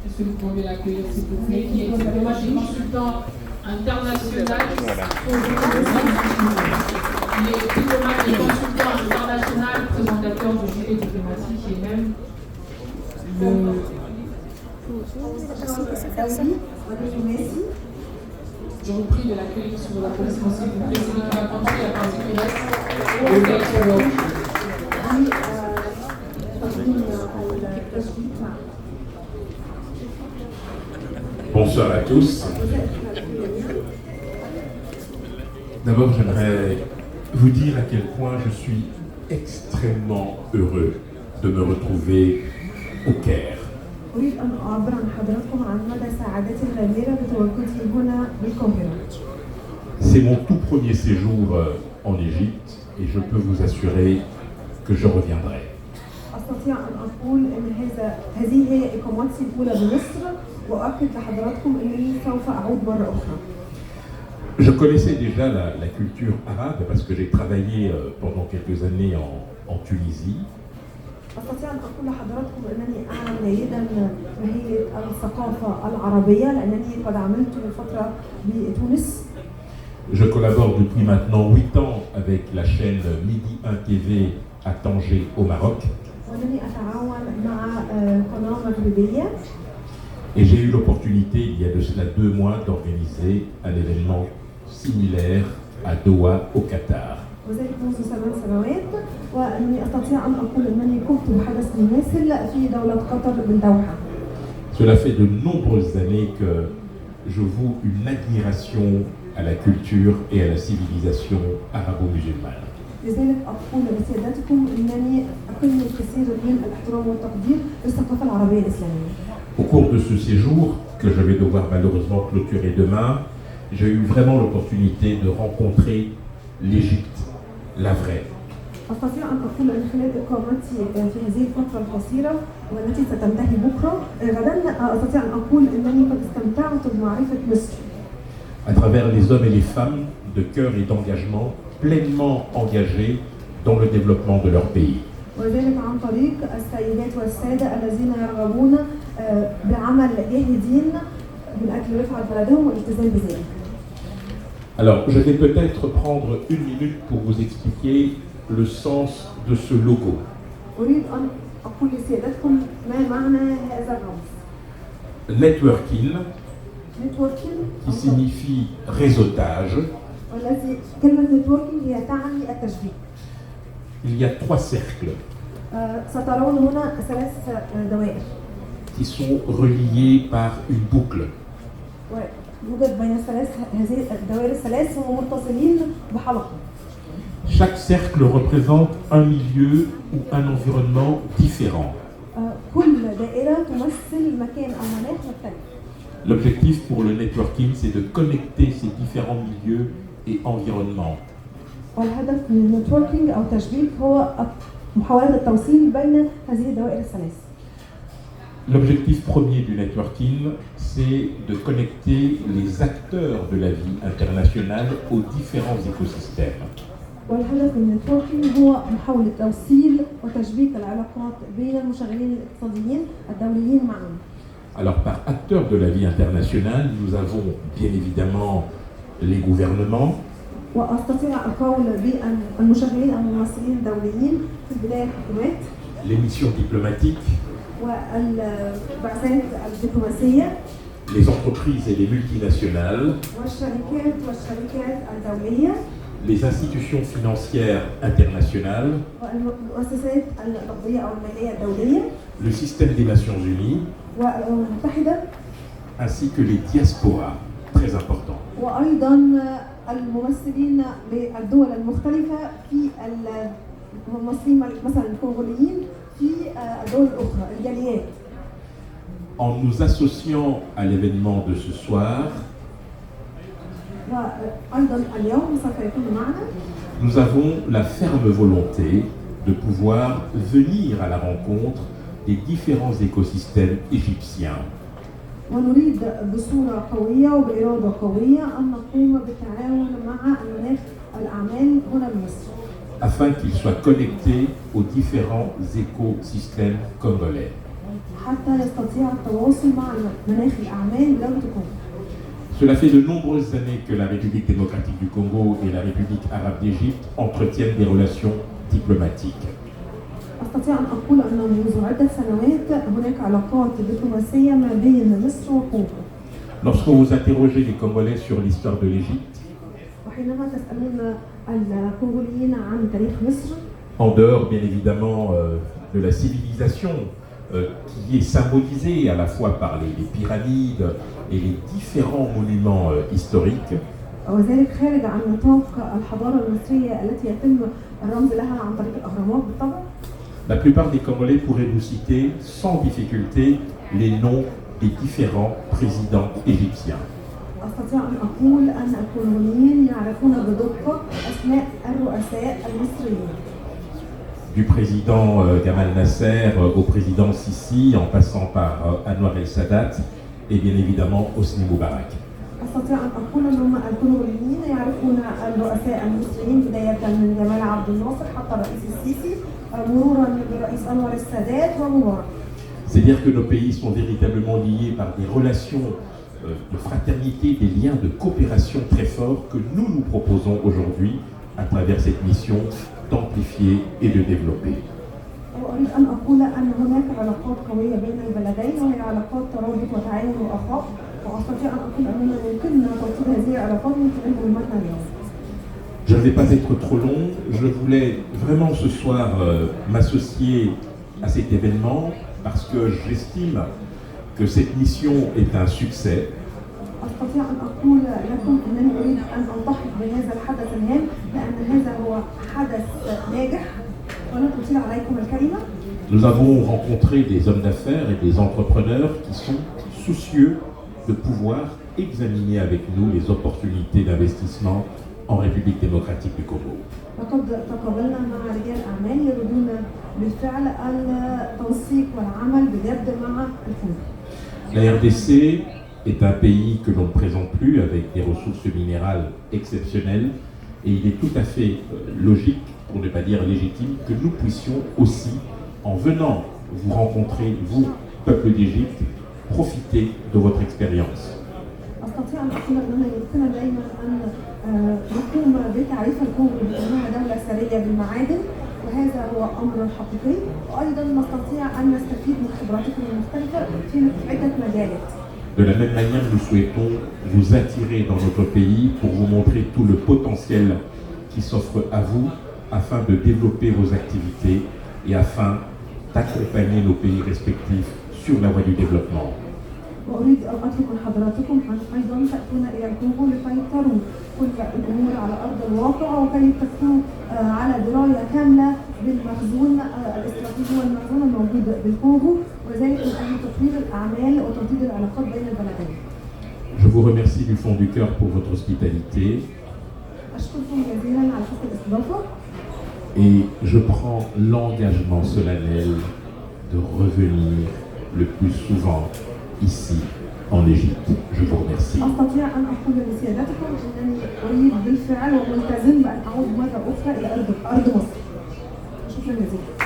Est-ce que vous pouvez l'accueillir, s'il vous plaît, qui est diplomatique et consultant international. Il est diplomate et consultant international, présentateur du jury diplomatique et même Je vous prie de l'accueillir sur la position, s'il vous plaît. C'est lui qui va continuer la partie qui reste. Bonsoir à tous. D'abord, j'aimerais vous dire à quel point je suis extrêmement heureux de me retrouver au Caire. أريد أن أعبر عن حضراتكم عن مدى سعادتي الغامرة بتواجدي هنا بالقاهرة. C'est mon tout premier séjour en Égypte et je peux vous assurer que je reviendrai. أستطيع أن أقول أن هذه هي إقامتي الأولى بمصر وأؤكد لحضراتكم أنني سوف أعود مرة أخرى. Je connaissais déjà la culture arabe parce que j'ai travaillé pendant quelques années en Tunisie. أستطيع أن أقول لحضراتكم أنني أعلم جيدا ماهية الثقافة العربية لأنني قد عملت لفترة بتونس. Je collabore depuis maintenant 8 ans avec la chaîne Midi 1 TV à Tanger au Maroc. وأنني أتعاون مع قناة مغربية. Et j'ai eu l'opportunité, il y a de cela 2 mois, d'organiser un événement similaire à Doha, au Qatar. وذلك منذ 8 سنوات وأني أستطيع أن أقول أنني قمت بحدث مماثل في دولة قطر بالدوحة. Cela fait de nombreuses années que je voue une admiration à la culture et à la civilisation arabo-musulmane. لذلك أقول لسيادتكم أنني أقل الكثير من الاحترام والتقدير للثقافة العربية الإسلامية. Au cours de ce séjour, que je vais devoir malheureusement clôturer demain, j'ai eu vraiment l'opportunité de rencontrer l'Égypte, la vraie. أستطيع أن أقول أن خلال إقامتي في هذه الفترة القصيرة والتي ستنتهي بكرة غدا أستطيع أن أقول أنني قد استمتعت بمعرفة مصر. À travers les hommes et les femmes de cœur et d'engagement pleinement engagés dans le développement de leur pays. وذلك عن طريق السيدات والسادة الذين يرغبون بعمل جاهدين من أجل رفعة بلدهم والالتزام بذلك. Alors, je vais peut-être prendre une minute pour vous expliquer le sens de ce logo. أريد أن أقول لسيادتكم ما معنى هذا الرمز. Networking, نتوركينج qui signifie réseautage. والذي كلمة نتوركينج هي تعني التشبيك. Il y a 3 cercles سترون هنا 3 دوائر. qui sont reliés par une boucle. ويوجد بين هذه الدوائر الثلاث هم متصلين بحلقة. Chaque cercle représente un milieu ou un environnement différent. كل دائرة تمثل مكان أو مناخ مختلف. L'objectif pour le networking, c'est de connecter ces différents milieux et environnements. والهدف من النتوركينج أو التشبيك هو محاولة التوصيل بين هذه الدوائر الثلاث. L'objectif premier du networking, c'est de connecter les acteurs de la vie internationale aux différents écosystèmes. والهدف من النتوركينج هو محاولة توصيل وتشبيك العلاقات بين المشغلين الاقتصاديين الدوليين معا. Alors, par acteurs de la vie internationale, nous avons bien évidemment les gouvernements. وأستطيع القول بالمشغلين أو الممثلين الدوليين في البداية الحكومات. Les missions diplomatiques. والبعثات الدبلوماسية. Les entreprises et les multinationales. والشركات الدولية. Les institutions financières internationales. والمؤسسات النقدية أو المالية الدولية. Le système des Nations Unies. والأمم المتحدة. Ainsi que les diasporas, très important. وأيضا الممثلين للدول المختلفة في الممثلين مثلا الكونغوليين في الدول الأخرى الجاليات. En nous associant à l'événement de ce soir, وأيضا اليوم سوف يكون معنا. Nous avons la ferme volonté de pouvoir venir à la rencontre des différents écosystèmes égyptiens. ونريد بصورة قوية وبإرادة قوية أن نقوم بالتعاون مع المناخ الأعمال هنا بمصر. Afin qu'ils soient connectés aux différents écosystèmes congolais. حتى يستطيع التواصل مع مناخ الأعمال بدولة الكونغو. Cela fait de nombreuses années que la République démocratique du Congo et la République arabe d'Égypte entretiennent des relations diplomatiques. أستطيع أن أقول أن منذ عدة سنوات هناك علاقات دبلوماسية ما بين مصر والكونغو. Lorsque vous interrogez les Congolais sur l'histoire de l'Égypte, وحينما تسألون الكونغوليين عن تاريخ مصر، en dehors bien évidemment de la civilisation qui est symbolisée à la fois par les pyramides et les différents monuments historiques, وذلك خارج عن نطاق الحضارة المصرية التي يتم الرمز لها عن طريق الأهرامات بالطبع. la plupart des Congolais pourraient vous citer sans difficulté les noms des différents présidents égyptiens. أستطيع أن أقول أن الكونغوليين يعرفون بدقة أسماء الرؤساء المصريين. Du président Gamal Nasser au président Sisi, en passant par Anwar el-Sadat et bien évidemment Hosni Moubarak. أستطيع أن أقول أن الكونغوليين يعرفون الرؤساء المصريين بداية من جمال عبد الناصر حتى الرئيس السيسي مرورا بالرئيس أنور السادات ومبارك. C'est dire que nos pays sont véritablement liés par des relations de fraternité, des liens de coopération très forts que nous proposons aujourd'hui à travers cette mission d'amplifier et de développer. وأريد أن أقول أن هناك علاقات قوية بين البلدين وهي علاقات ترابط وتعاون وأخاء، وأستطيع أن أقول أننا يمكننا توطيد هذه العلاقات من خلال مهمتنا اليوم. Je ne vais pas être trop long, je voulais vraiment ce soir m'associer à cet événement parce que j'estime que cette mission est un succès. أستطيع أن أقول لكم أنني أريد أن ألتحق بهذا الحدث الهام لأن هذا هو حدث ناجح ولن أطيل عليكم الكلمة. Nous avons rencontré des hommes d'affaires et des entrepreneurs qui sont soucieux de pouvoir examiner avec nous les opportunités d'investissement en République démocratique du Congo. لقد تقابلنا مع رجال أعمال يريدون بالفعل التنسيق والعمل بجد مع الكونغو. La RDC est un pays que l'on ne présente plus avec des ressources minérales exceptionnelles et il est tout à fait logique, pour ne pas dire légitime, que nous puissions aussi, en venant vous rencontrer, vous, peuple d'Égypte, profiter de votre expérience. أستطيع أن أقول أننا يمكننا دائما أن نقوم بتعريف الكونغو بأنها دولة ثرية بالمعادن وهذا هو أمر حقيقي، وأيضا نستطيع أن نستفيد من خبراتكم المختلفة في عدة مجالات. De la même manière, nous souhaitons vous attirer dans notre pays pour vous montrer tout le potentiel qui s'offre à vous afin de développer vos activités et afin d'accompagner nos pays respectifs sur la voie du développement. وأريد أن أطلب من حضراتكم أن أيضا تأتون إلى الكونغو لكي تروا كل الأمور على أرض الواقع وكي تكونوا على دراية كاملة بالمخزون الاستراتيجي والمخزون الموجود بالكونغو وذلك من أجل تطوير الأعمال وتطوير العلاقات بين البلدين. Je vous remercie du fond du cœur pour votre hospitalité. أشكركم جزيلا على حسن الاستضافة. Et je prends l'engagement solennel de revenir le plus souvent ici en Égypte. Je vous remercie. أستطيع أن أقول لسيادتكم أنني أريد بالفعل وملتزم بأن أعود مرة أخرى إلى أرض مصر. شكرا جزيلا.